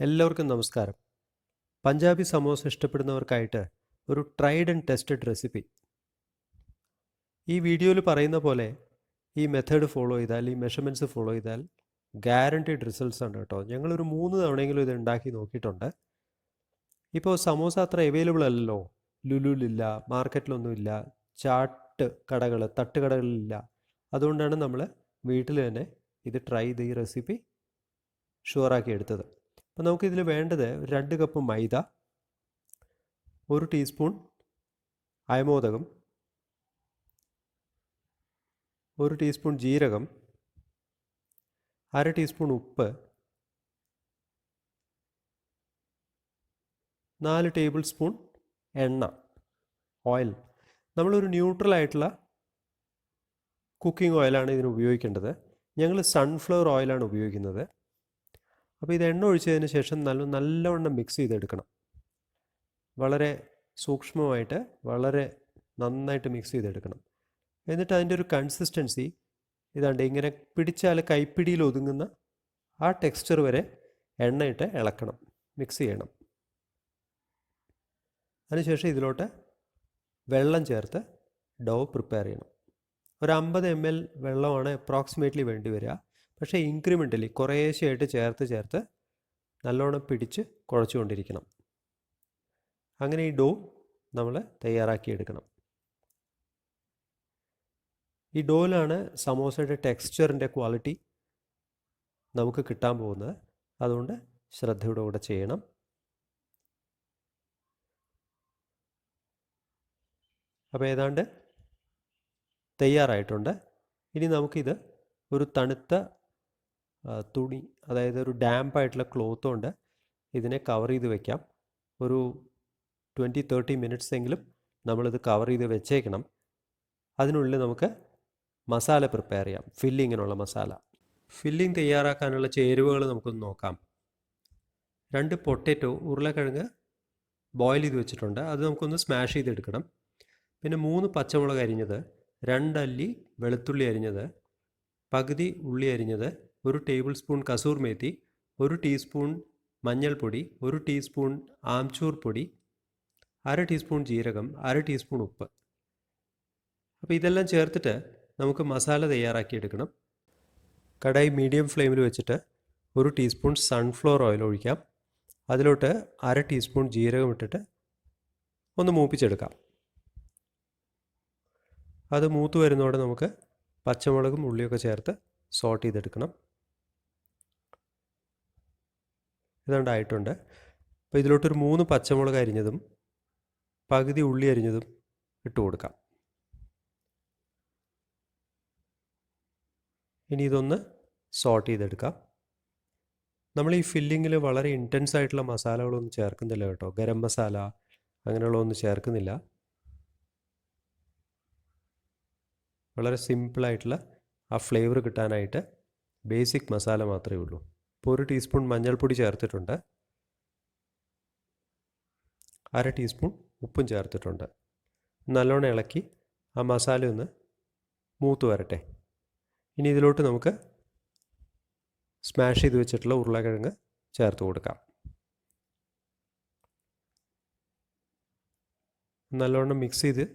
എല്ലാവർക്കും നമസ്കാരം. പഞ്ചാബി സമോസ ഇഷ്ടപ്പെടുന്നവർക്കായിട്ട് ഒരു ട്രൈഡ് ആൻഡ് ടെസ്റ്റഡ് റെസിപ്പി. ഈ വീഡിയോയിൽ പറയുന്ന പോലെ ഈ മെത്തേഡ് ഫോളോ ചെയ്താൽ, ഈ മെഷർമെൻറ്റ്സ് ഫോളോ ചെയ്താൽ ഗ്യാരണ്ടീഡ് റിസൾട്ട്സ് ഉണ്ട് കേട്ടോ. ഞങ്ങളൊരു 3 തവണയെങ്കിലും ഇത് ഉണ്ടാക്കി നോക്കിയിട്ടുണ്ട്. ഇപ്പോൾ സമോസ അത്ര അവൈലബിൾ അല്ലല്ലോ. ലുലുവിലില്ല, മാർക്കറ്റിലൊന്നുമില്ല, ചാട്ട് കടകൾ, തട്ടുകടകളിലില്ല. അതുകൊണ്ടാണ് നമ്മൾ വീട്ടിൽ തന്നെ ഇത് ട്രൈ ചെയ്ത് ഈ റെസിപ്പി ഷുവറാക്കി എടുത്തത്. അപ്പോൾ നമുക്കിതിൽ വേണ്ടത് 2 കപ്പ് മൈദ, 1 ടീസ്പൂൺ അയമോദകം, 1 ടീസ്പൂൺ ജീരകം, 1/2 ടീസ്പൂൺ ഉപ്പ്, 4 ടേബിൾ സ്പൂൺ എണ്ണ, ഓയിൽ. നമ്മളൊരു ന്യൂട്രൽ ആയിട്ടുള്ള കുക്കിംഗ് ഓയിലാണ് ഇതിന് ഉപയോഗിക്കേണ്ടത്. ഞങ്ങൾ സൺഫ്ലവർ ഓയിലാണ് ഉപയോഗിക്കുന്നത്. അപ്പോൾ ഇത് എണ്ണ ഒഴിച്ചതിന് ശേഷം നല്ലവണ്ണം മിക്സ് ചെയ്തെടുക്കണം. വളരെ സൂക്ഷ്മമായിട്ട്, വളരെ നന്നായിട്ട് മിക്സ് ചെയ്തെടുക്കണം. എന്നിട്ട് അതിൻ്റെ ഒരു കൺസിസ്റ്റൻസി ഇതാണ്ട് ഇങ്ങനെ പിടിച്ചാൽ കൈപ്പിടിയിൽ ഒതുങ്ങുന്ന ആ ടെക്സ്ചർ വരെ എണ്ണയിട്ട് ഇളക്കണം, മിക്സ് ചെയ്യണം. അതിനുശേഷം ഇതിലോട്ട് വെള്ളം ചേർത്ത് ഡോ പ്രിപ്പയർ ചെയ്യണം. ഒരു 50 ml വെള്ളമാണ് അപ്രോക്സിമേറ്റ്ലി വേണ്ടി വരിക. പക്ഷേ ഇൻക്രിമെൻ്റലി കുറേശ്ശെയായിട്ട് ചേർത്ത് നല്ലോണം പിടിച്ച് കുഴച്ചുകൊണ്ടിരിക്കണം. അങ്ങനെ ഈ ഡോ നമ്മൾ തയ്യാറാക്കിയെടുക്കണം. ഈ ഡോയിലാണ് സമോസയുടെ ടെക്സ്ചറിൻ്റെ ക്വാളിറ്റി നമുക്ക് കിട്ടാൻ പോകുന്നത്. അതുകൊണ്ട് ശ്രദ്ധയോടെ കൂടെ ചെയ്യണം. അപ്പോൾ ഏതാണ്ട് തയ്യാറായിട്ടുണ്ട്. ഇനി നമുക്കിത് ഒരു തണുത്ത തുണി, അതായത് ഒരു ഡാമ്പായിട്ടുള്ള ക്ലോത്ത് കൊണ്ട് ഇതിനെ കവർ ചെയ്ത് വയ്ക്കാം. ഒരു 20-30 മിനിറ്റ്സ് എങ്കിലും നമ്മളിത് കവർ ചെയ്ത് വെച്ചേക്കണം. അതിനുള്ളിൽ നമുക്ക് മസാല പ്രിപ്പയർ ചെയ്യാം, ഫില്ലിങ്ങിനുള്ള മസാല. ഫില്ലിംഗ് തയ്യാറാക്കാനുള്ള ചേരുവകൾ നമുക്കൊന്ന് നോക്കാം. 2 പൊട്ടറ്റോ, ഉരുളക്കിഴങ്ങ് ബോയിൽ ചെയ്ത് വെച്ചിട്ടുണ്ട്, അത് നമുക്കൊന്ന് സ്മാഷ് ചെയ്തെടുക്കണം. പിന്നെ 3 പച്ചമുളക് അരിഞ്ഞത്, 2 അല്ലി വെളുത്തുള്ളി അരിഞ്ഞത്, പകുതി ഉള്ളി അരിഞ്ഞത്, 1 table spoon Kasur methi, 1 teaspoon മഞ്ഞൾപ്പൊടി, 1 ടീസ്പൂൺ ആംചൂർ പൊടി, 1/2 ടീസ്പൂൺ ജീരകം, 1/2 ടീസ്പൂൺ ഉപ്പ്. അപ്പോൾ ഇതെല്ലാം ചേർത്തിട്ട് നമുക്ക് മസാല തയ്യാറാക്കിയെടുക്കണം. കടായി മീഡിയം ഫ്ലെയിമിൽ വെച്ചിട്ട് 1 ടീസ്പൂൺ സൺഫ്ലവർ ഓയിൽ ഒഴിക്കാം. അതിലോട്ട് 1/2 ടീസ്പൂൺ ജീരകം ഇട്ടിട്ട് ഒന്ന് മൂപ്പിച്ചെടുക്കാം. അത് മൂത്ത് വരുന്നതോടെ നമുക്ക് പച്ചമുളകും ഉള്ളിയൊക്കെ ചേർത്ത് സോട്ട് ചെയ്തെടുക്കണം. ഇതുണ്ടായിട്ടുണ്ട്. അപ്പോൾ ഇതിലോട്ടൊരു 3 പച്ചമുളക് അരിഞ്ഞതും പകുതി ഉള്ളി അരിഞ്ഞതും ഇട്ട് കൊടുക്കാം. ഇനി ഇതൊന്ന് സോട്ട് ചെയ്തെടുക്കാം. നമ്മൾ ഈ ഫില്ലിങ്ങിൽ വളരെ ഇൻറ്റൻസ് ആയിട്ടുള്ള മസാലകളൊന്നും ചേർക്കുന്നില്ല കേട്ടോ. ഗരം മസാല അങ്ങനെയുള്ളതൊന്നും ചേർക്കുന്നില്ല. വളരെ സിമ്പിളായിട്ടുള്ള ആ ഫ്ലേവർ കിട്ടാനായിട്ട് ബേസിക് മസാല മാത്രമേ ഉള്ളൂ. ഇപ്പോൾ 1 ടീസ്പൂൺ മഞ്ഞൾപ്പൊടി ചേർത്തിട്ടുണ്ട്, 1/2 ടീസ്പൂൺ ഉപ്പും ചേർത്തിട്ടുണ്ട്. നല്ലോണം ഇളക്കി ആ മസാല ഒന്ന് മൂത്ത് വരട്ടെ. ഇനി ഇതിലോട്ട് നമുക്ക് സ്മാഷ് ചെയ്ത് വെച്ചിട്ടുള്ള ഉരുളക്കിഴങ്ങ് ചേർത്ത് കൊടുക്കാം. നല്ലോണം മിക്സ് ചെയ്ത്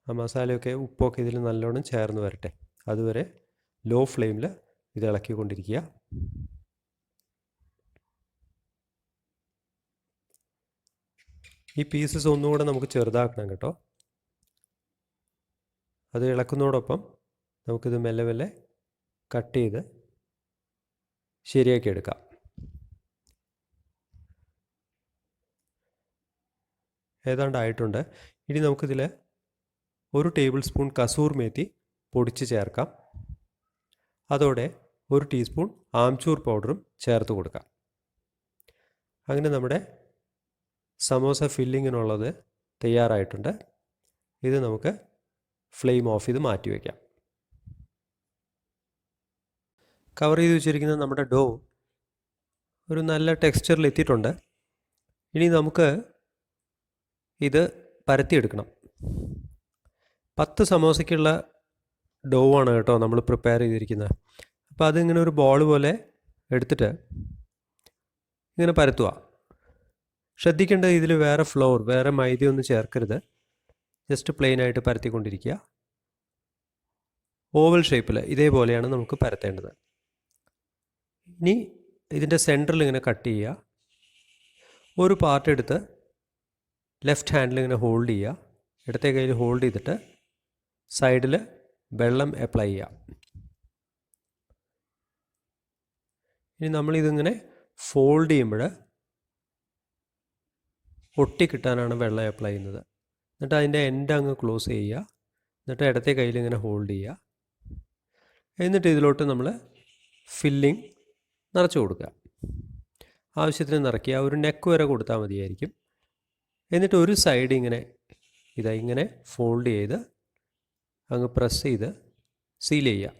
ആ മസാലയൊക്കെ, ഉപ്പൊക്കെ ഇതിൽ നല്ലോണം ചേർന്ന് വരട്ടെ. അതുവരെ ലോ ഫ്ലെയിമിൽ ഇത് ഇളക്കിക്കൊണ്ടിരിക്കുക. ഈ പീസസ് ഒന്നുകൂടെ നമുക്ക് ചെറുതാക്കണം കേട്ടോ. അത് ഇളക്കുന്നതോടൊപ്പം നമുക്കിത് മെല്ലെ മെല്ലെ കട്ട് ചെയ്ത് ശരിയാക്കി എടുക്കാം. ഏതാണ്ടായിട്ടുണ്ട്. ഇനി നമുക്കിതിൽ 1 ടേബിൾ സ്പൂൺ കസൂർ മേത്തി പൊടിച്ച് ചേർക്കാം. അതോടെ 1 ടീസ്പൂൺ ആംചൂർ പൗഡറും ചേർത്ത് കൊടുക്കാം. അങ്ങനെ നമ്മുടെ സമോസ ഫില്ലിങ്ങിനുള്ളത് തയ്യാറായിട്ടുണ്ട്. ഇത് നമുക്ക് ഫ്ലെയിം ഓഫ് ചെയ്ത് മാറ്റി വയ്ക്കാം. കവർ ചെയ്ത് വെച്ചിരിക്കുന്ന നമ്മുടെ ഡോ ഒരു നല്ല ടെക്സ്ചറിൽ എത്തിയിട്ടുണ്ട്. ഇനി നമുക്ക് ഇത് പരത്തിയെടുക്കണം. 10 സമോസയ്ക്കുള്ള ഡോ ആണ് കേട്ടോ നമ്മൾ പ്രിപ്പയർ ചെയ്തിരിക്കുന്നത്. അപ്പോൾ അതിങ്ങനെ ഒരു ബോൾ പോലെ എടുത്തിട്ട് ഇങ്ങനെ പരത്തുക. ശ്രദ്ധിക്കേണ്ടത് ഇതിൽ വേറെ ഫ്ലോർ, വേറെ മൈദയൊന്നും ചേർക്കരുത്. ജസ്റ്റ് പ്ലെയിനായിട്ട് പരത്തിക്കൊണ്ടിരിക്കുക. ഓവൽ ഷേപ്പിൽ ഇതേപോലെയാണ് നമുക്ക് പരത്തേണ്ടത്. ഇനി ഇതിൻ്റെ സെൻറ്ററിൽ ഇങ്ങനെ കട്ട് ചെയ്യുക. ഒരു പാർട്ട് എടുത്ത് ലെഫ്റ്റ് ഹാൻഡിൽ ഇങ്ങനെ ഹോൾഡ് ചെയ്യുക. ഇടത്തെ കയ്യിൽ ഹോൾഡ് ചെയ്തിട്ട് സൈഡിൽ വെള്ളം അപ്ലൈ ചെയ്യുക. ഇനി നമ്മളിതിങ്ങനെ ഫോൾഡ് ചെയ്യുമ്പോൾ ഒട്ടിക്കിട്ടാനാണ് വെള്ളം അപ്ലൈ ചെയ്യുന്നത്. എന്നിട്ട് അതിൻ്റെ എൻഡ് അങ്ങ് ക്ലോസ് ചെയ്യുക. എന്നിട്ട് ഇടത്തെ കയ്യിൽ ഇങ്ങനെ ഹോൾഡ് ചെയ്യുക. എന്നിട്ട് ഇതിലോട്ട് നമ്മൾ ഫില്ലിങ് നിറച്ച് കൊടുക്കുക. ആവശ്യത്തിന് നിറയ്ക്കുക. ഒരു നെക്ക് വരെ കൊടുത്താൽ മതിയായിരിക്കും. എന്നിട്ട് ഒരു സൈഡ് ഇങ്ങനെ ഇങ്ങനെ ഫോൾഡ് ചെയ്ത് അങ്ങ് പ്രസ് ചെയ്ത് സീൽ ചെയ്യുക.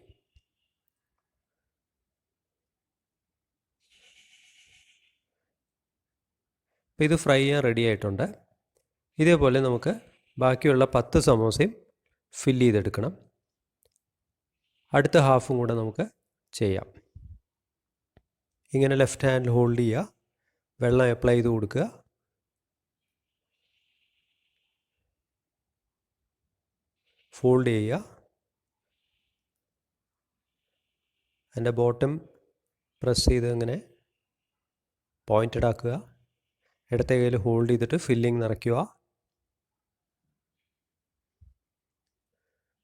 അപ്പോൾ ഇത് ഫ്രൈ ചെയ്യാൻ റെഡി ആയിട്ടുണ്ട്. ഇതേപോലെ നമുക്ക് ബാക്കിയുള്ള 10 സമോസയും ഫില്ല് ചെയ്തെടുക്കണം. അടുത്ത ഹാഫും കൂടെ നമുക്ക് ചെയ്യാം. ഇങ്ങനെ ലെഫ്റ്റ് ഹാൻഡിൽ ഹോൾഡ് ചെയ്യുക. വെള്ളം അപ്ലൈ ചെയ്ത് കൊടുക്കുക. ഫോൾഡ് ചെയ്യുക. അതിൻ്റെ ബോട്ടം പ്രസ് ചെയ്ത് ഇങ്ങനെ പോയിൻറ്റഡ് ആക്കുക. ഇടത്തെ കയ്യിൽ ഹോൾഡ് ചെയ്തിട്ട് ഫില്ലിംഗ് നിറയ്ക്കുക.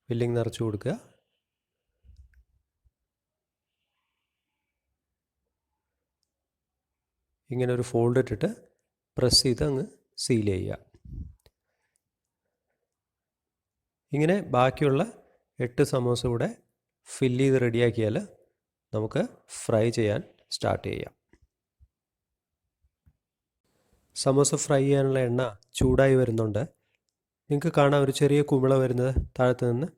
ഫില്ലിംഗ് നിറച്ച് കൊടുക്കുക. ഇങ്ങനെ ഒരു ഫോൾഡ് ഇട്ടിട്ട് പ്രസ് ചെയ്ത് അങ്ങ് സീൽ ചെയ്യുക. ഇങ്ങനെ ബാക്കിയുള്ള 8 സമോസ കൂടെ ഫില്ല് ചെയ്ത് റെഡിയാക്കിയാൽ നമുക്ക് ഫ്രൈ ചെയ്യാൻ സ്റ്റാർട്ട് ചെയ്യാം. സമോസ ഫ്രൈ ചെയ്യാനുള്ള എണ്ണ ചൂടായി വരുന്നുണ്ട്. നിങ്ങൾക്ക് കാണാം ഒരു ചെറിയ കുമിള വരുന്നത് താഴത്ത് നിന്ന്.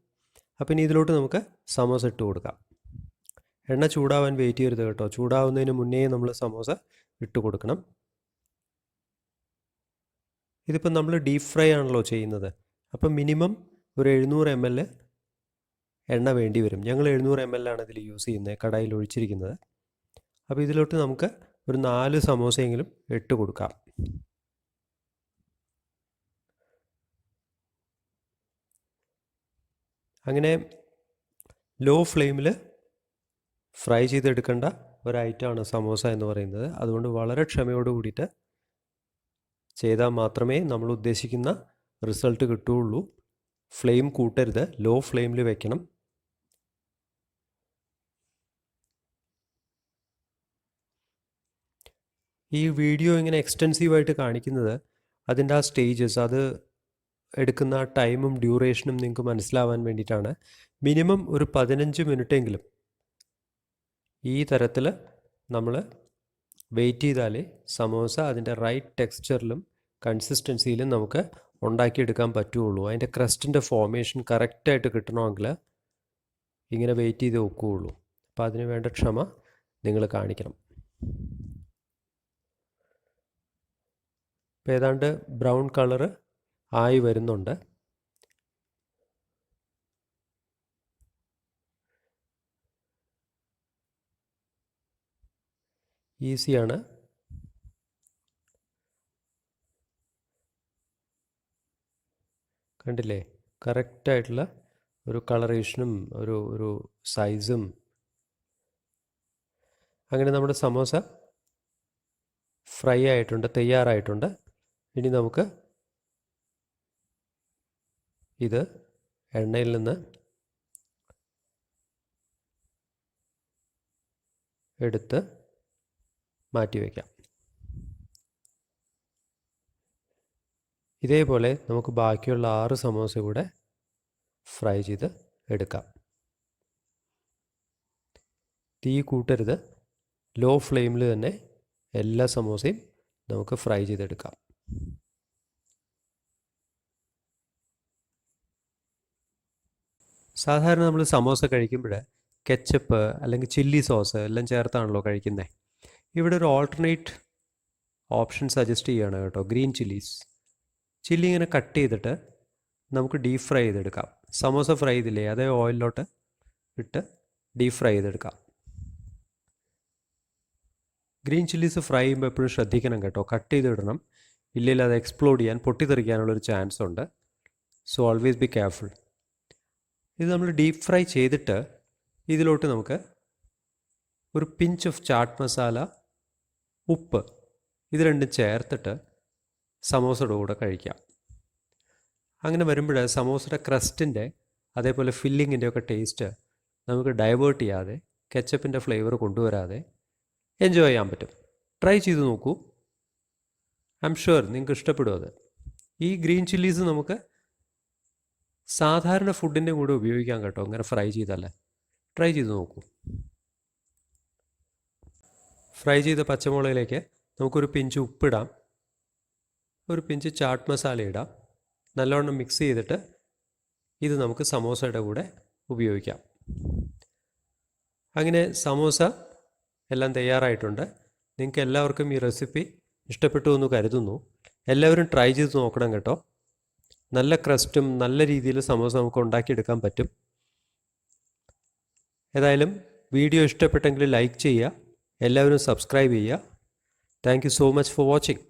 അപ്പോൾ ഇനി ഇതിലോട്ട് നമുക്ക് സമോസ ഇട്ട് കൊടുക്കാം. എണ്ണ ചൂടാവാൻ വെയിറ്റ് ചെയ്യരുത് കേട്ടോ. ചൂടാവുന്നതിന് മുന്നേ നമ്മൾ സമോസ ഇട്ട് കൊടുക്കണം. ഇതിപ്പോൾ നമ്മൾ ഡീപ്പ് ഫ്രൈ ആണല്ലോ ചെയ്യുന്നത്. അപ്പം മിനിമം ഒരു 700 ml എണ്ണ വേണ്ടി വരും. ഞങ്ങൾ 700 ml ആണ് ഇതിൽ യൂസ് ചെയ്യുന്നത്, കടായിൽ ഒഴിച്ചിരിക്കുന്നത്. അപ്പോൾ ഇതിലോട്ട് നമുക്ക് ഒരു 4 സമോസയെങ്കിലും ഇട്ട് കൊടുക്കാം. അങ്ങനെ ലോ ഫ്ലെയിമിൽ ഫ്രൈ ചെയ്തെടുക്കേണ്ട ഒരു ഐറ്റമാണ് സമോസ എന്ന് പറയുന്നത്. അതുകൊണ്ട് വളരെ ക്ഷമയോട് കൂടിയിട്ട് ചെയ്താൽ മാത്രമേ നമ്മൾ ഉദ്ദേശിക്കുന്ന റിസൾട്ട് കിട്ടുകയുള്ളൂ. ഫ്ലെയിം കൂട്ടരുത്, ലോ ഫ്ലെയിമിൽ വെക്കണം. ഈ വീഡിയോ ഇങ്ങനെ എക്സ്റ്റെൻസീവായിട്ട് കാണിക്കുന്നത് അതിൻ്റെ ആ സ്റ്റേജസ്, അത് എടുക്കുന്ന ടൈമും ഡ്യൂറേഷനും നിങ്ങൾക്ക് മനസ്സിലാവാൻ വേണ്ടിയിട്ടാണ്. മിനിമം ഒരു 15 മിനിറ്റെങ്കിലും ഈ തരത്തിൽ നമ്മൾ വെയിറ്റ് ചെയ്താലേ സമോസ അതിൻ്റെ റൈറ്റ് ടെക്സ്ചറിലും കൺസിസ്റ്റൻസിയിലും നമുക്ക് ഉണ്ടാക്കിയെടുക്കാൻ പറ്റുകയുള്ളൂ. അതിൻ്റെ ക്രസ്റ്റിൻ്റെ ഫോർമേഷൻ കറക്റ്റായിട്ട് കിട്ടണമെങ്കിൽ ഇങ്ങനെ വെയിറ്റ് ചെയ്ത് വെക്കുകയുള്ളൂ. അപ്പോൾ അതിന് വേണ്ട ക്ഷമ നിങ്ങൾ കാണിക്കണം. ഇപ്പോൾ ഏതാണ്ട് ബ്രൗൺ കളറ് ആയി വരുന്നുണ്ട്. ഈസിയാണ്. കണ്ടില്ലേ, കറക്റ്റായിട്ടുള്ള ഒരു കളറേഷനും ഒരു സൈസും. അങ്ങനെ നമ്മുടെ സമോസ ഫ്രൈ ആയിട്ടുണ്ട്, തയ്യാറായിട്ടുണ്ട്. ഇനി നമുക്ക് ഇത് എണ്ണയിൽ നിന്ന് എടുത്ത് മാറ്റി വയ്ക്കാം. ഇതേപോലെ നമുക്ക് ബാക്കിയുള്ള 6 സമോസ കൂടെ ഫ്രൈ ചെയ്ത് എടുക്കാം. തീ കൂട്ടരുത്, ലോ ഫ്ലെയിമിൽ തന്നെ എല്ലാ സമോസയും നമുക്ക് ഫ്രൈ ചെയ്തെടുക്കാം. സാധാരണ നമ്മൾ സമോസ കഴിക്കുമ്പോൾ കെച്ചപ്പ് അല്ലെങ്കിൽ ചില്ലി സോസ് എല്ലാം ചേർത്താണല്ലോ കഴിക്കുന്നത്. ഇവിടെ ഒരു ഓൾട്ടർനേറ്റ് ഓപ്ഷൻ സജസ്റ്റ് ചെയ്യുകയാണ് കേട്ടോ, ഗ്രീൻ ചില്ലീസ്. ചില്ലി ഇങ്ങനെ കട്ട് ചെയ്തിട്ട് നമുക്ക് ഡീപ്പ് ഫ്രൈ ചെയ്തെടുക്കാം. സമോസ ഫ്രൈ ചെയ്തില്ലേ, അതേ ഓയിലിലോട്ട് ഇട്ട് ഡീപ്പ് ഫ്രൈ ചെയ്തെടുക്കാം. ഗ്രീൻ ചില്ലീസ് ഫ്രൈ ചെയ്യുമ്പോൾ എപ്പോഴും ശ്രദ്ധിക്കണം കേട്ടോ, കട്ട് ചെയ്തിടണം, ഇല്ലെങ്കിൽ അത് എക്സ്പ്ലോഡ് ചെയ്യാൻ പൊട്ടിത്തെറിക്കാനുള്ളൊരു ചാൻസ് ഉണ്ട്. So always be careful. ഇത് നമ്മൾ ഡീപ്പ് ഫ്രൈ ചെയ്തിട്ട് ഇതിലോട്ട് നമുക്ക് ഒരു പിഞ്ച് ഓഫ് ചാട്ട് മസാല, ഉപ്പ്, ഇത് രണ്ടും ചേർത്തിട്ട് സമോസയുടെ കൂടെ കഴിക്കാം. അങ്ങനെ വരുമ്പോൾ സമോസയുടെ ക്രസ്റ്റിൻ്റെ അതേപോലെ ഫില്ലിങ്ങിൻ്റെ ഒക്കെ ടേസ്റ്റ് നമുക്ക് ഡൈവേർട്ട് ചെയ്യാതെ, കെച്ചപ്പിൻ്റെ ഫ്ലേവർ കൊണ്ടുവരാതെ എൻജോയ് ചെയ്യാൻ പറ്റും. ട്രൈ ചെയ്ത് നോക്കൂ. ഐ എം ഷുവർ നിങ്ങൾക്ക് ഇഷ്ടപ്പെടും അത്. ഈ ഗ്രീൻ ചില്ലീസ് നമുക്ക് സാധാരണ ഫുഡിൻ്റെ കൂടെ ഉപയോഗിക്കാം കേട്ടോ, ഇങ്ങനെ ഫ്രൈ ചെയ്തല്ലേ. ട്രൈ ചെയ്ത് നോക്കൂ. ഫ്രൈ ചെയ്ത പച്ചമുളകിലേക്ക് നമുക്കൊരു പിഞ്ച് ഉപ്പിടാം, ഒരു പിഞ്ച് ചാട്ട് മസാല ഇടാം, നല്ലവണ്ണം മിക്സ് ചെയ്തിട്ട് ഇത് നമുക്ക് സമോസയുടെ കൂടെ ഉപയോഗിക്കാം. അങ്ങനെ സമോസ എല്ലാം തയ്യാറായിട്ടുണ്ട്. നിങ്ങൾക്ക് എല്ലാവർക്കും ഈ റെസിപ്പി ഇഷ്ടപ്പെട്ടു എന്ന് കരുതുന്നു. എല്ലാവരും ട്രൈ ചെയ്ത് നോക്കണം കേട്ടോ. നല്ല ക്രസ്റ്റും നല്ല രീതിയിൽ സമോസ നമുക്ക് ഉണ്ടാക്കിയെടുക്കാൻ പറ്റും. ഏതായാലും വീഡിയോ ഇഷ്ടപ്പെട്ടെങ്കിൽ ലൈക്ക് ചെയ്യുക, എല്ലാവരും സബ്സ്ക്രൈബ് ചെയ്യുക. Thank you so much for watching.